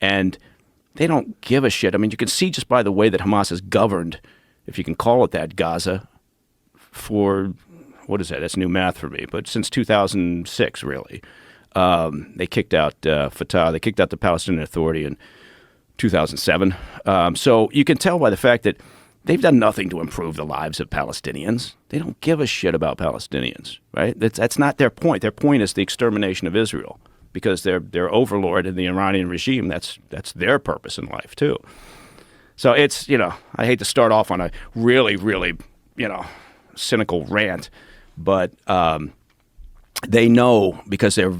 And they don't give a shit. I mean, you can see just by the way that Hamas has governed, if you can call it that, Gaza for, what is that? That's new math for me. But since 2006, really. They kicked out Fatah. They kicked out the Palestinian Authority in 2007. So you can tell by the fact that they've done nothing to improve the lives of Palestinians. They don't give a shit about Palestinians, right? That's not their point. Their point is the extermination of Israel, because their overlord in the Iranian regime, that's their purpose in life too. So it's, I hate to start off on a really, really, cynical rant, but they know, because they're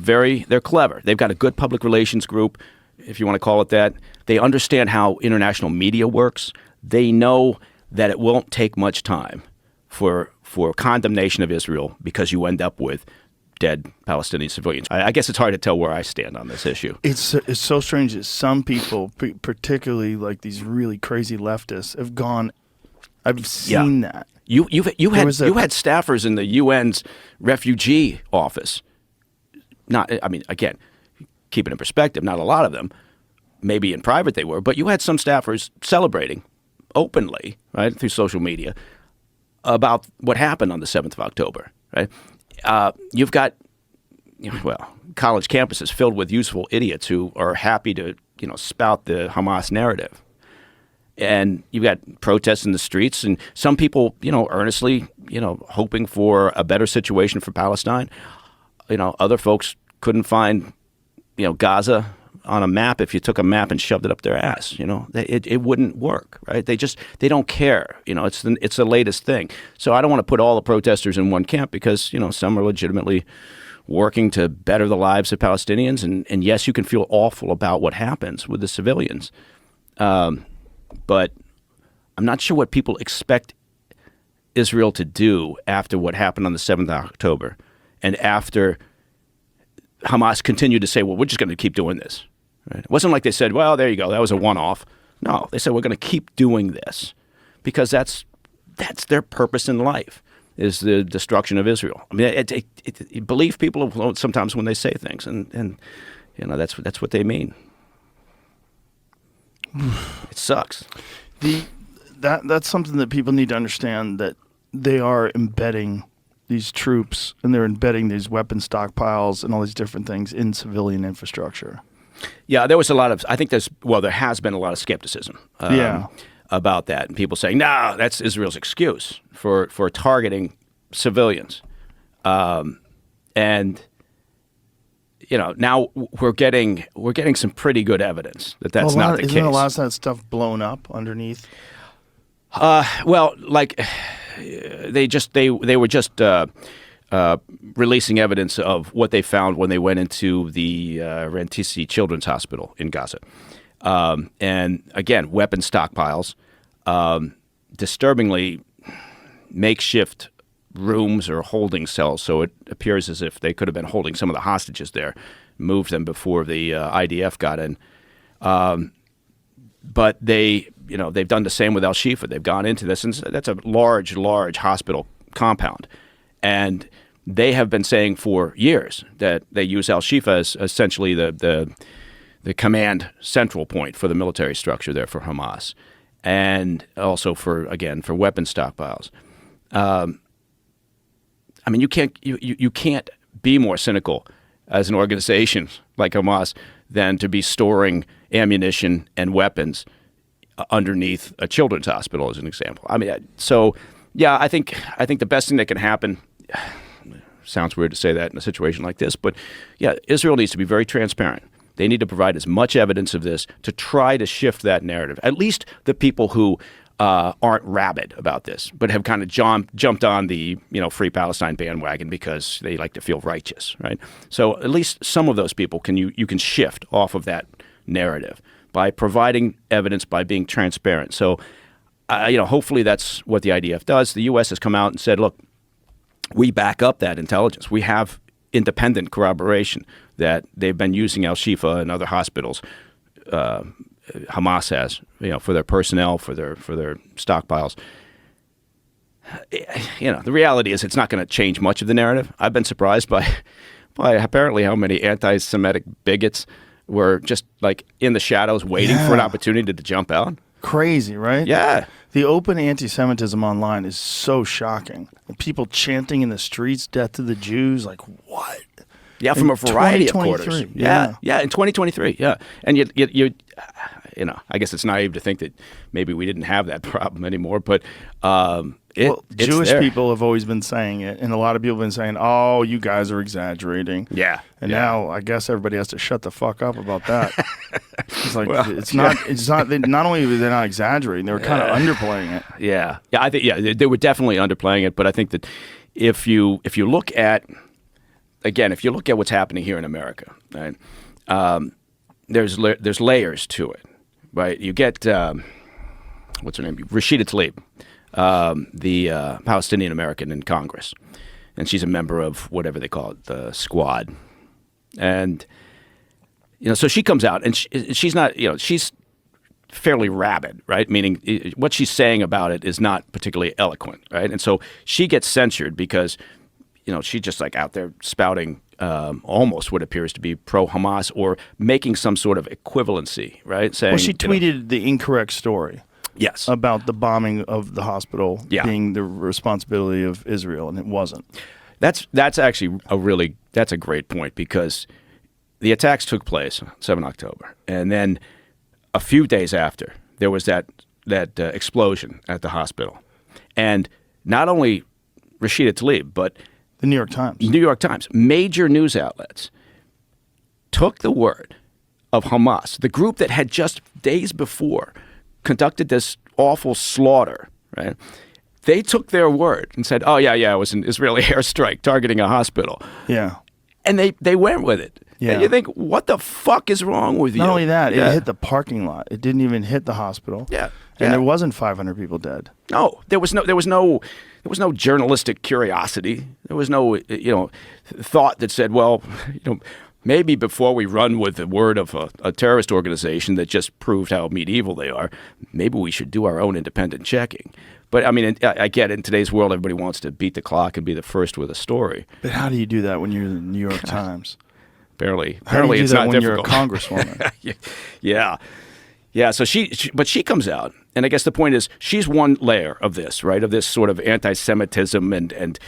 clever. They've got a good public relations group, if you want to call it that. They understand how international media works. They know that it won't take much time for condemnation of Israel, because you end up with dead Palestinian civilians. I guess it's hard to tell where I stand on this issue. It's so strange that some people, particularly like these really crazy leftists, have gone. I've seen that. You had staffers in the UN's refugee office. Again, keep it in perspective, not a lot of them. Maybe in private they were, but you had some staffers celebrating openly, right, through social media about what happened on the 7th of October, right? You've got, college campuses filled with useful idiots who are happy to, spout the Hamas narrative. And you've got protests in the streets, and some people, earnestly, hoping for a better situation for Palestine. Other folks couldn't find, Gaza on a map. If you took a map and shoved it up their ass, it wouldn't work, right? They don't care. It's the latest thing. So I don't want to put all the protesters in one camp, because, some are legitimately working to better the lives of Palestinians. And yes, you can feel awful about what happens with the civilians. But I'm not sure what people expect Israel to do after what happened on the 7th of October, and after Hamas continued to say, well, we're just going to keep doing this. Right? It wasn't like they said, well, there you go, that was a one-off. No, they said, we're going to keep doing this, because that's their purpose in life, is the destruction of Israel. I mean, believe people sometimes when they say things, and that's what they mean. It sucks. That's something that people need to understand, that they are embedding these troops, and they're embedding these weapon stockpiles and all these different things in civilian infrastructure. Yeah, there was a lot of, there has been a lot of skepticism about that. And people saying, no, that's Israel's excuse for targeting civilians. And now we're getting some pretty good evidence that that's not the case. Isn't a lot of that stuff blown up underneath? They were just releasing evidence of what they found when they went into the Rantisi Children's Hospital in Gaza. And again, weapon stockpiles, disturbingly makeshift rooms or holding cells. So it appears as if they could have been holding some of the hostages there, moved them before the IDF got in. But they've done the same with Al-Shifa. They've gone into this, and that's a large hospital compound. And they have been saying for years that they use Al-Shifa as essentially the command central point for the military structure there for Hamas, and also for weapon stockpiles. You can't be more cynical as an organization like Hamas than to be storing ammunition and weapons underneath a children's hospital, as an example. I think the best thing that can happen, sounds weird to say that in a situation like this, but yeah, Israel needs to be very transparent. They need to provide as much evidence of this to try to shift that narrative. At least the people who aren't rabid about this, but have kind of jumped on the Free Palestine bandwagon because they like to feel righteous, right? So at least some of those people you can shift off of that narrative by providing evidence, by being transparent. So, hopefully that's what the IDF does. The U.S. has come out and said, look, we back up that intelligence. We have independent corroboration that they've been using Al-Shifa and other hospitals. Hamas has, for their personnel, for their stockpiles. The reality is it's not going to change much of the narrative. I've been surprised by apparently how many anti-Semitic bigots were just like in the shadows waiting for an opportunity to jump out. Crazy, right? Yeah. The open anti-Semitism online is so shocking. People chanting in the streets, "Death to the Jews!" Like what? Yeah, from a variety of quarters. Yeah, in 2023. Yeah, and you know, I guess it's naive to think that maybe we didn't have that problem anymore, but Jewish there. people have always been saying it, and a lot of people have been saying, "Oh, you guys are exaggerating." Yeah, and now I guess everybody has to shut the fuck up about that. It's like it's not. Not only were they not exaggerating, they were kind of underplaying it. Yeah, I think they were definitely underplaying it, but I think that if you look at what's happening here in America, right? There's layers to it, right? You get what's her name? Rashida Tlaib, the Palestinian American in Congress, and she's a member of whatever they call it, the Squad, and so she comes out and she's not, she's fairly rabid, right? Meaning what she's saying about it is not particularly eloquent, right? And so she gets censured because she's just like out there spouting almost what appears to be pro-Hamas or making some sort of equivalency, right? Saying, well, she tweeted the incorrect story. Yes. About the bombing of the hospital being the responsibility of Israel, and it wasn't. That's actually that's a great point, because the attacks took place 7 October, and then a few days after there was that explosion at the hospital, and not only Rashida Tlaib, but the New York Times, major news outlets took the word of Hamas, the group that had just days before conducted this awful slaughter, right? They took their word and said, "Oh yeah, it was an Israeli airstrike targeting a hospital." Yeah, and they went with it. Yeah, and you think, what the fuck is wrong with you? Not only that, it hit the parking lot. It didn't even hit the hospital. Yeah, and there wasn't 500 people dead. No, there was no journalistic curiosity. There was no thought that said, well, maybe before we run with the word of a terrorist organization that just proved how medieval they are, maybe we should do our own independent checking. But I mean, I get it. In today's world, everybody wants to beat the clock and be the first with a story. But how do you do that when you're in the New York Times? Barely. How do you do it's that not when difficult. You're a congresswoman? Yeah. So but she comes out, and I guess the point is she's one layer of this, right? Of this sort of anti-Semitism, and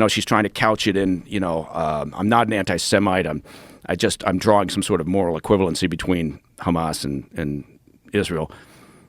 she's trying to couch it in, I'm not an anti-Semite. I'm drawing some sort of moral equivalency between Hamas and Israel.